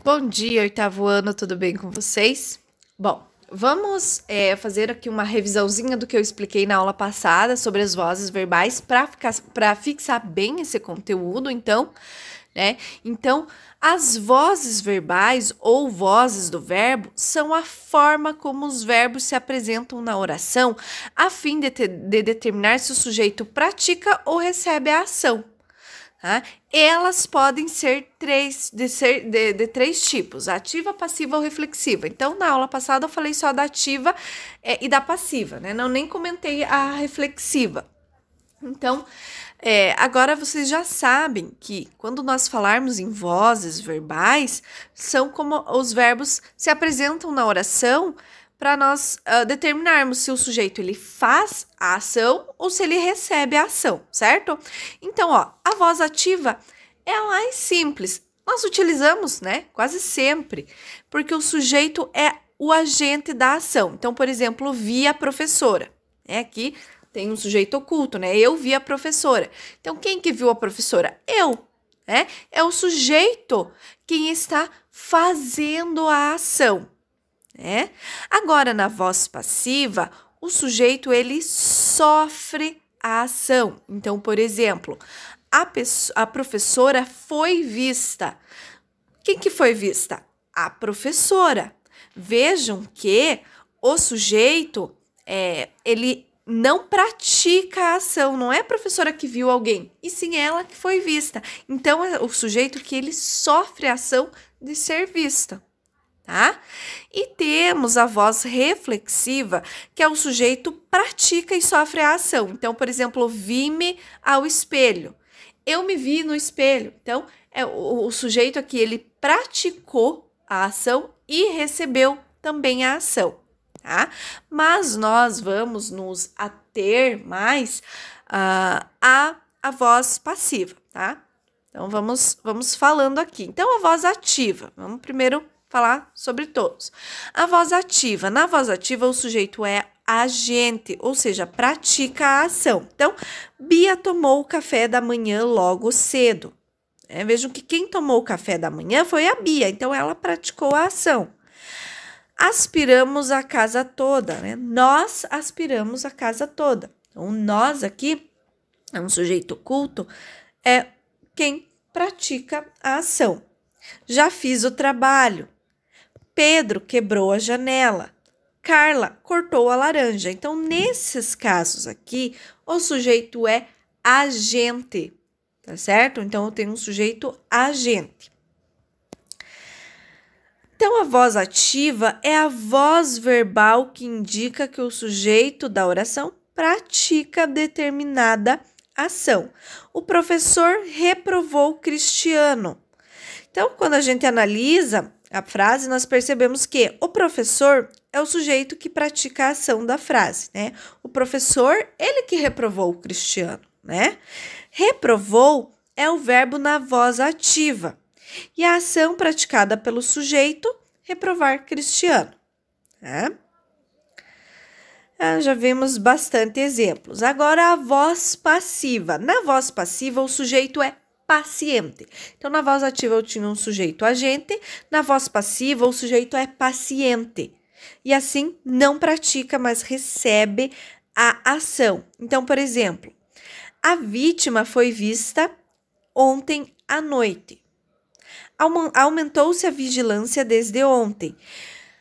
Bom dia, oitavo ano, tudo bem com vocês? Bom, vamos fazer aqui uma revisãozinha do que eu expliquei na aula passada sobre as vozes verbais para fixar bem esse conteúdo, então, né? Então, as vozes verbais ou vozes do verbo são a forma como os verbos se apresentam na oração a fim de determinar se o sujeito pratica ou recebe a ação. Tá? Elas podem ser de três tipos: ativa, passiva ou reflexiva. Então, na aula passada eu falei só da ativa e da passiva, né? Não nem comentei a reflexiva. Então, agora vocês já sabem que quando nós falarmos em vozes verbais, são como os verbos se apresentam na oração para nós determinarmos se o sujeito ele faz a ação ou se ele recebe a ação, certo? Então, ó, a voz ativa é a mais simples. Nós utilizamos, né, quase sempre, porque o sujeito é o agente da ação. Então, por exemplo, vi a professora. Aqui tem um sujeito oculto, né? Eu vi a professora. Então, quem que viu a professora? Eu, né? É o sujeito quem está fazendo a ação. Agora, na voz passiva, o sujeito ele sofre a ação. Então, por exemplo, a professora foi vista. Quem que foi vista? A professora. Vejam que o sujeito, ele não pratica a ação, não é a professora que viu alguém, e sim ela que foi vista. Então, é o sujeito que ele sofre a ação de ser vista. Tá? E temos a voz reflexiva, que é o sujeito pratica e sofre a ação. Então, por exemplo, vi-me ao espelho. Eu me vi no espelho. Então, o sujeito aqui, ele praticou a ação e recebeu também a ação, tá? Mas nós vamos nos ater mais a voz passiva, tá? Então, vamos falando aqui. Então, a voz ativa. Vamos primeiro falar sobre todos. A voz ativa. Na voz ativa, o sujeito é agente, ou seja, pratica a ação. Então, Bia tomou o café da manhã logo cedo. Vejam que quem tomou o café da manhã foi a Bia, então ela praticou a ação. Aspiramos a casa toda, né? Nós aspiramos a casa toda. Então, nós aqui é um sujeito oculto, é quem pratica a ação. Já fiz o trabalho. Pedro quebrou a janela. Carla cortou a laranja. Então, nesses casos aqui, o sujeito é agente, tá certo? Então, eu tenho um sujeito agente. Então, a voz ativa é a voz verbal que indica que o sujeito da oração pratica determinada ação. O professor reprovou Cristiano. Então, quando a gente analisa a frase, nós percebemos que o professor é o sujeito que pratica a ação da frase, né? O professor, ele que reprovou o Cristiano, né? Reprovou é o verbo na voz ativa. E a ação praticada pelo sujeito, reprovar Cristiano, né? Já vimos bastante exemplos. Agora, a voz passiva. Na voz passiva, o sujeito é paciente. Então, na voz ativa eu tinha um sujeito agente, na voz passiva o sujeito é paciente. E assim, não pratica, mas recebe a ação. Então, por exemplo, a vítima foi vista ontem à noite. Aumentou-se a vigilância desde ontem.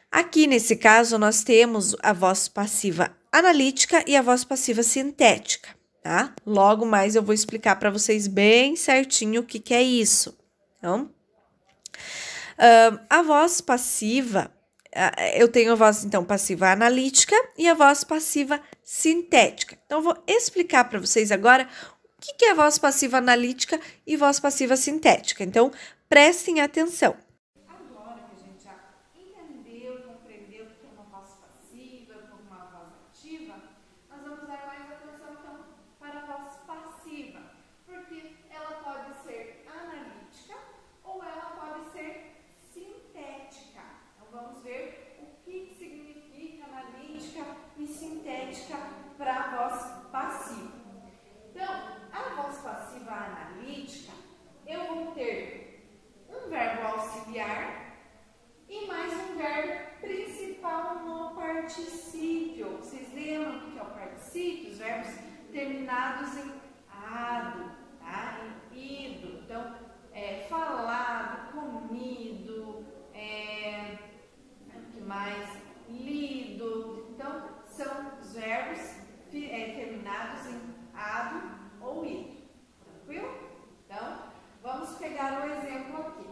Aqui, nesse caso, nós temos a voz passiva analítica e a voz passiva sintética. Tá? Logo mais eu vou explicar para vocês bem certinho o que é isso. Então, a voz passiva, eu tenho a voz então passiva analítica e a voz passiva sintética. Então, eu vou explicar para vocês agora o que é voz passiva analítica e voz passiva sintética. Então, prestem atenção. Agora que a gente já entendeu, compreendeu o que é uma voz passiva, como uma voz ativa, nós vamos dar mais atenção então para a voz passiva, porque ela pode ser analítica ou ela pode ser sintética. Então vamos ver o que significa analítica e sintética para a voz passiva. Então, a voz passiva analítica, eu vou ter um verbo auxiliar particípio. Vocês lembram o que é o particípio? Os verbos terminados em ado, tá? Em ido. Então, falado, comido, o que mais? Lido. Então, são os verbos terminados em ado ou ido. Tranquilo? Então, vamos pegar um exemplo aqui.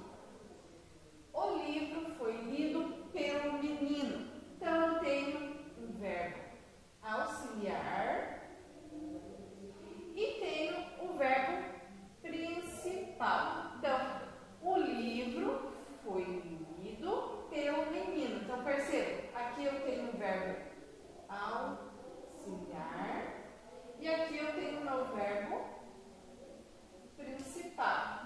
O livro foi lido pelo menino. Então, eu tenho um verbo auxiliar e tenho o verbo principal. Então, o livro foi lido pelo menino. Então, perceba, aqui eu tenho um verbo auxiliar e aqui eu tenho o meu verbo principal.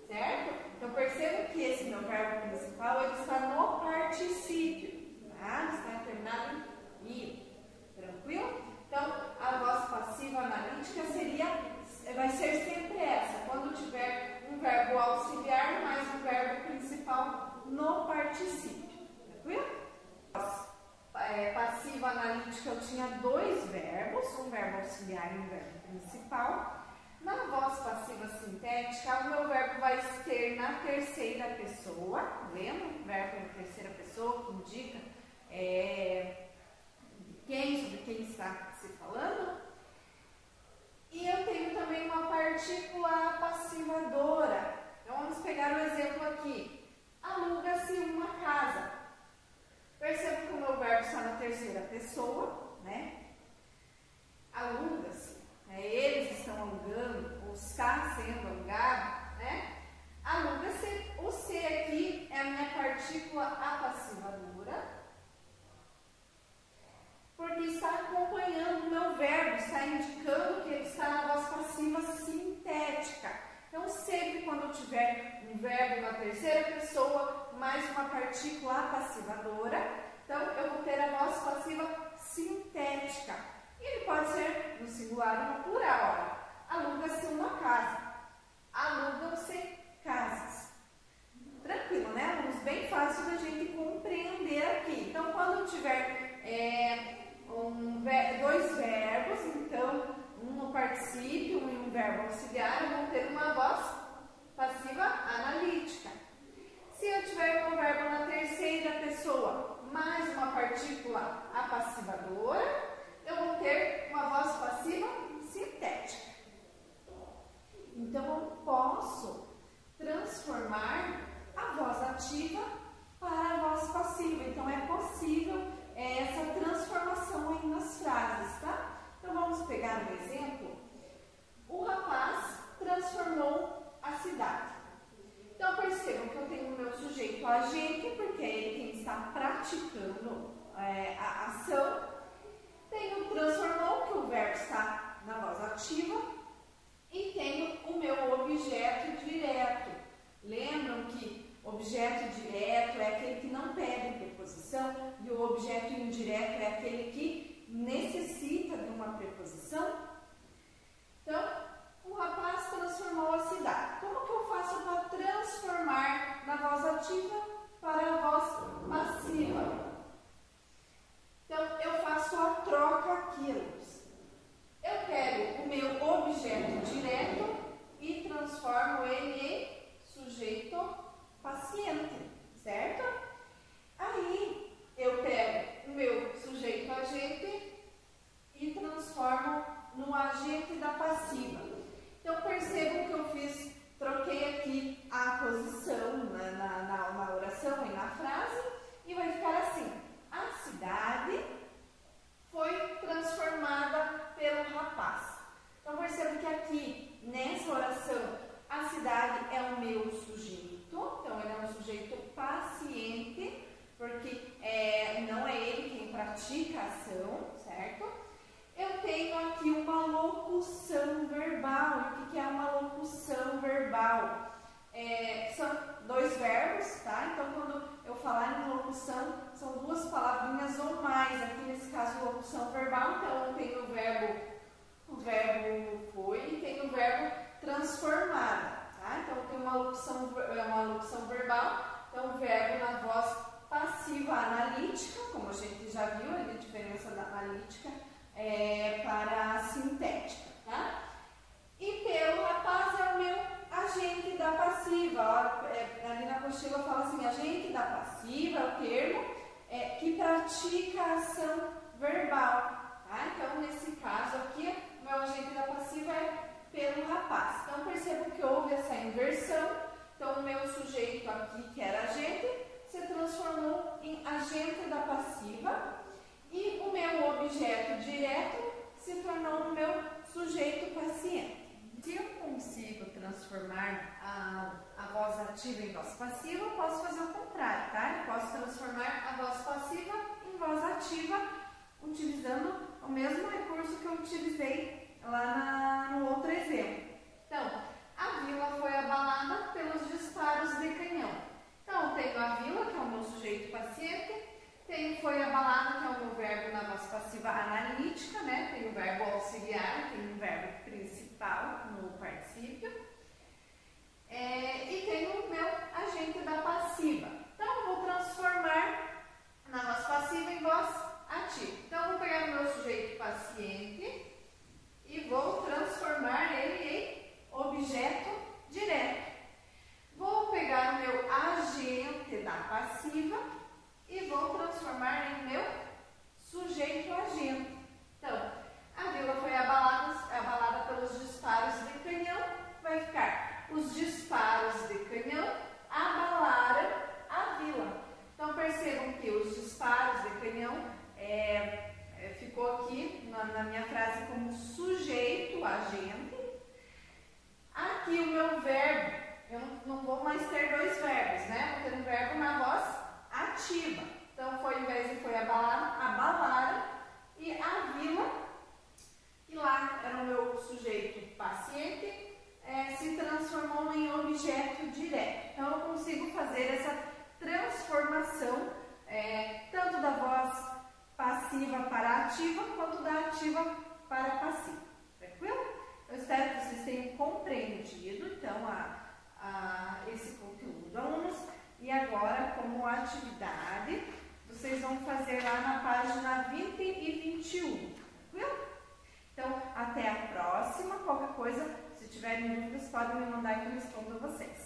Certo? Então, perceba que esse meu verbo principal ele está no particípio, tá? Está terminado em i. Tranquilo? Então, a voz passiva analítica vai ser sempre essa, quando tiver um verbo auxiliar mais um verbo principal no particípio. Tranquilo? Passiva analítica eu tinha dois verbos, um verbo auxiliar e um verbo principal. Na voz passiva sintética, o meu verbo vai ser na terceira pessoa. Lembra? O verbo na terceira pessoa que indica sobre quem está se falando. E eu tenho também uma partícula passivadora. Então, vamos pegar o exemplo aqui. Aluga-se uma casa. Perceba que o meu verbo está na terceira pessoa, né? Aluga-se. Eles estão alugando, ou está sendo alugado, né? Aluga-se. O C aqui é a minha partícula apassivadora, porque está acompanhando o meu verbo, está indicando que ele está na voz passiva sintética. Então, sempre quando eu tiver um verbo na terceira pessoa, mais uma partícula apassivadora, então eu vou ter a voz passiva sintética. E ele pode ser no singular ou no plural. Aluga-se uma casa. Alugam-se casas. Tranquilo, né, alunos? Bem fácil da gente compreender aqui. Então, quando eu tiver dois verbos, então, um no particípio e um verbo auxiliar, eu vou ter uma voz passiva analítica. Se eu tiver um verbo na terceira pessoa, mais uma partícula apassivadora, eu vou ter uma voz passiva sintética. Então, eu posso transformar a voz ativa para a voz passiva. Então, é possível essa transformação aí nas frases, tá? Então, vamos pegar um exemplo. O rapaz transformou a cidade. Então, percebam que eu tenho o meu sujeito agente, porque é ele quem está praticando a ação. Tenho o transformou, que o verbo está na voz ativa, e tenho o meu objeto direto. Lembram que objeto direto é aquele que não pede preposição e o objeto indireto é aquele que necessita de uma preposição? Então, o rapaz transformou a cidade. Como que eu faço para transformar na voz ativa para a voz passiva? Então, eu faço a troca aqui, Luz. Eu pego o meu objeto direto e transformo ele em sujeito paciente, certo? Aí, eu pego o meu sujeito agente e transformo no agente da passiva. Então, percebam que eu troquei aqui a posição na oração e na frase e vai ficar assim. A cidade foi transformada pelo rapaz. Então, perceba que aqui, nessa oração, a cidade é o meu sujeito. Então, ele é um sujeito paciente, porque não é ele quem pratica a ação, certo? Eu tenho aqui uma locução verbal. E o que é uma locução verbal? São dois verbos, tá? Então, quando eu falar em locução, são duas palavrinhas ou mais. Aqui, nesse caso, locução verbal. Então, eu tenho o verbo foi e tenho o verbo transformada, tá? Então, eu tenho uma locução verbal. Então, o verbo na voz passiva analítica, como a gente apostila fala assim, agente da passiva é o termo que pratica a ação verbal, tá? Então, nesse caso aqui, o meu agente da passiva é pelo rapaz. Então, percebo que houve essa inversão. Então, o meu sujeito aqui, que era agente, se transformou em agente da passiva e o meu objeto direto se tornou o meu sujeito paciente. Se eu consigo transformar a voz ativa em voz passiva, eu posso fazer o contrário, tá? Eu posso transformar a voz passiva em voz ativa, utilizando o mesmo recurso que eu utilizei lá no outro exemplo. Então, a vila foi abalada pelos disparos de canhão. Então, eu tenho a vila, que é o meu sujeito paciente, tenho foi abalada, que é o meu verbo na voz passiva analítica, né? Tem o verbo auxiliar, tem o verbo principal no particípio. E tenho o meu agente da passiva. Então, eu vou transformar na voz passiva em voz ativa. Então, eu vou pegar o meu sujeito paciente e vou transformar ele em objeto direto. Vou pegar o meu agente da passiva e vou transformar em meu sujeito agente. Então, a vila foi abalada pelos disparos de canhão, vai ficar os disparos de canhão abalaram a vila. Então, percebam que os disparos de canhão ficou aqui na minha frase como sujeito agente. Aqui o meu verbo, eu não vou mais ter dois verbos, né? Vou ter um verbo na voz ativa. Então, ao invés de foi abalaram, e a vila, que lá era o meu sujeito paciente, se transformou em objeto direto. Então, eu consigo fazer essa transformação, tanto da voz passiva para ativa, quanto da ativa para passiva. Tranquilo? Eu espero que vocês tenham compreendido, então, esse conteúdo, alunos. E agora, como atividade, vocês vão fazer lá na página 20 e 21, tranquilo? Então, até a próxima. Qualquer coisa, se tiverem dúvidas, podem me mandar que eu respondo a vocês.